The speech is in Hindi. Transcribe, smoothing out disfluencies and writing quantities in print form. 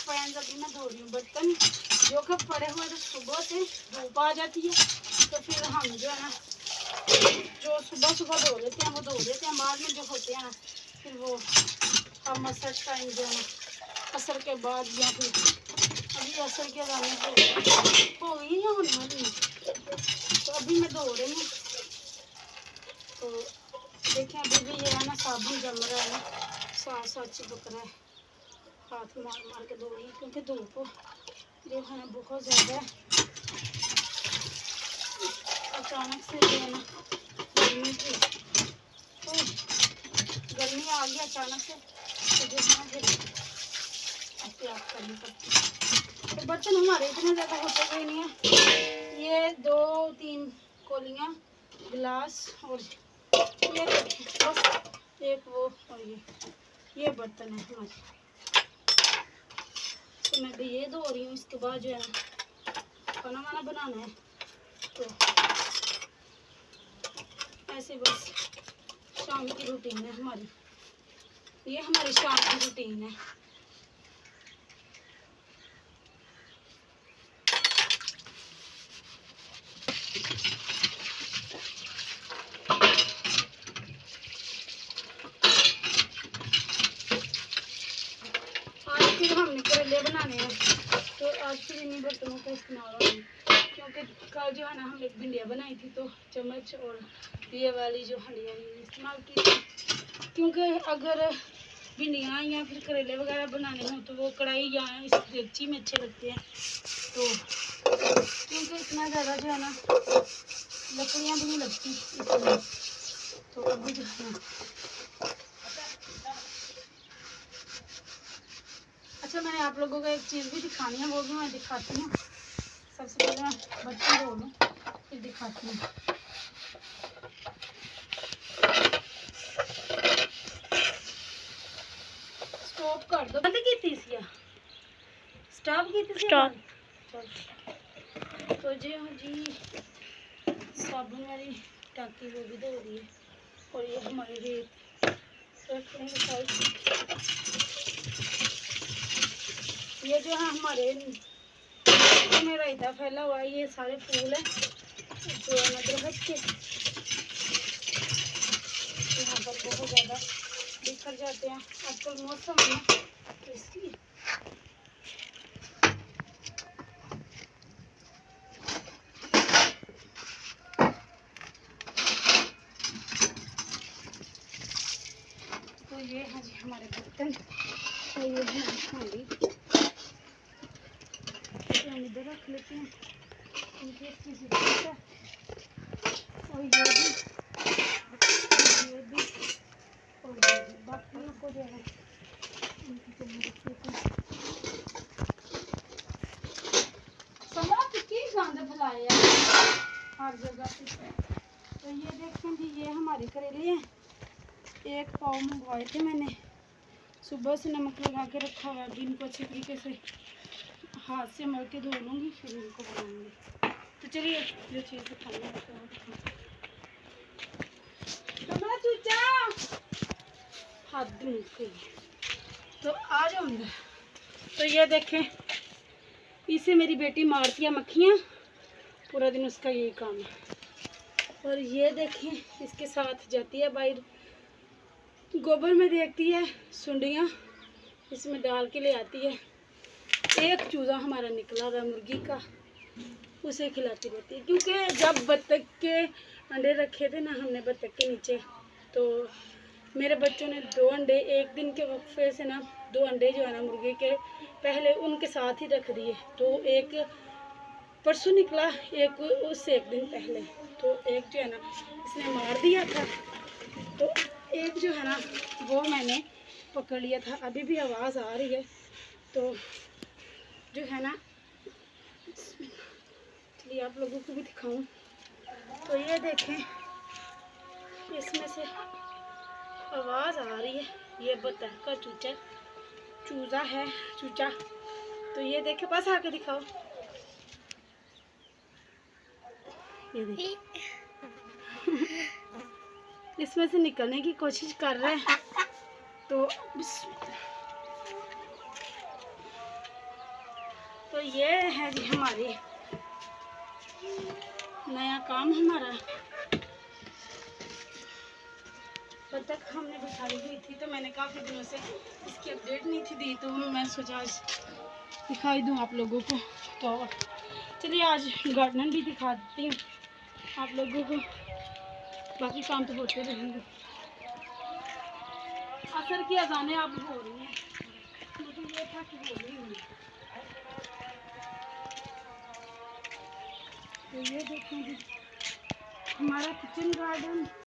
पैन अभी मैं धो रही हूँ। बर्तन जो कि पड़े हुए तो सुबह से धूप आ जाती है तो फिर हम जो है ना जो सुबह सुबह धो लेते हैं वो धो लेते हैं। बाद में जो होते हैं ना फिर वो हम असर टाइम जो है ना असर के बाद या फिर अभी असर के जाने हो गई या होने वाली है तो अभी मैं धो रही हूँ। तो देखें अभी भी ये है ना साबुन जम रहा है ना, साथ साथ चिपक रहा है। हाथ मार मार के धो रही हूँ क्योंकि धूप जो है ना बहुत ज़्यादा है। अचानक से जो है ना गर्मी थी तो गर्मी आ गई अचानक से तो जो है ना फिर एहतियात करनी पड़ती है। तो बर्तन हमारे इतने ज़्यादा होते हुए नहीं है। ये 2-3 कोलियाँ गिलास और ये बस एक वो और ये बर्तन है हमारे। तो मैं भी ये धो रही हूँ। इसके बाद जो है ना खाना वाना बनाना है तो ऐसे बस शाम की रूटीन है हमारी। ये हमारी शाम की रूटीन है। आज फिर हमने करेले बनाने हैं तो आज फिर इन्हीं बर्तनों का इस्तेमाल होगा क्योंकि कल जो है ना हम एक भिंडिया बनाई थी तो चम्मच और ये वाली जो हंडिया इस्तेमाल की थी। क्योंकि अगर भिंडियाँ या फिर करेले वगैरह बनाने हो तो वो कढ़ाई या इस डेगची में अच्छे लगते हैं। तो क्योंकि इतना ज़्यादा जो है ना लकड़ियाँ भी नहीं लगती इसमें तो अभी जो है ना अच्छा मैंने आप लोगों को एक चीज़ भी दिखानी है वो भी मैं दिखाती हूँ। सबसे पहले मैं बर्तन धो लूँ फिर दिखाती हूँ। स्टॉप कर दो बंद की थी स्टॉप की थी स्टॉप। तो जी साबुन वाली टाकी वो भी धो रही है और ये हमारी रेत रखने के साइड ये जो है हमारे में रायता फैला हुआ है। ये सारे फूल हैं जो है दरख्त के यहाँ पर बहुत ज़्यादा बिखर जाते हैं आजकल मौसम है तो इसलिए। तो ये है जी हमारे बर्तन और ये है हमारी हम इधर रख लेते हैं इनके किसी है। और ये भी और ये भी बाकी को जो है इनकी जगह रख लेते हैं। समाज की गंद फैलाए हर जगह पे। तो ये देखें जी ये हमारे करेले हैं। एक पाव मंगवाए थे मैंने सुबह से नमक लगा के रखा हुआ है। अभी इनको अच्छी तरीके से हाथ से मल के धो लूँगी फिर इनको बनाऊँगी। तो चलिए जो चीज़ दिखाना है चूचा हाथ धुल गई तो आ जाओ अंदर। तो ये देखें इसे मेरी बेटी मारती है मक्खियाँ पूरा दिन उसका यही काम है। और ये देखें इसके साथ जाती है बाहर गोबर में देखती है सुंडियाँ इसमें डाल के ले आती है। एक चूज़ा हमारा निकला हुआ मुर्गी का उसे खिलाती रहती है क्योंकि जब बत्तख के अंडे रखे थे ना हमने बत्तख के नीचे तो मेरे बच्चों ने 2 अंडे एक दिन के वक्फे से ना 2 अंडे जो है ना मुर्गे के पहले उनके साथ ही रख दिए। तो एक परसों निकला एक उससे एक दिन पहले तो एक जो है ना इसने मार दिया था तो एक जो है ना वो मैंने पकड़ लिया था। अभी भी आवाज़ आ रही है तो जो है ना चलिए आप लोगों को भी दिखाऊं। तो ये देखें इसमें से आवाज़ आ रही है ये बतख का चूज़ा है चूचा। तो ये देखें पास आके दिखाओ ये देखिए इसमें से निकलने की कोशिश कर रहे हैं। तो ये है जी हमारे नया काम हमारा। बतख हमने बिठाई हुई थी तो मैंने काफ़ी दिनों से इसकी अपडेट नहीं थी दी, तो मैं सोचा आज दिखाई दूँ आप लोगों को। तो चलिए आज गार्डन भी दिखा देती हूँ आप लोगों को, बाकी काम तो होते रहेंगे। असर की अजानें अब हो रही हैं, मुझे ये था कि हो रही हुई। तो ये देखें जी हमारा किचन गार्डन।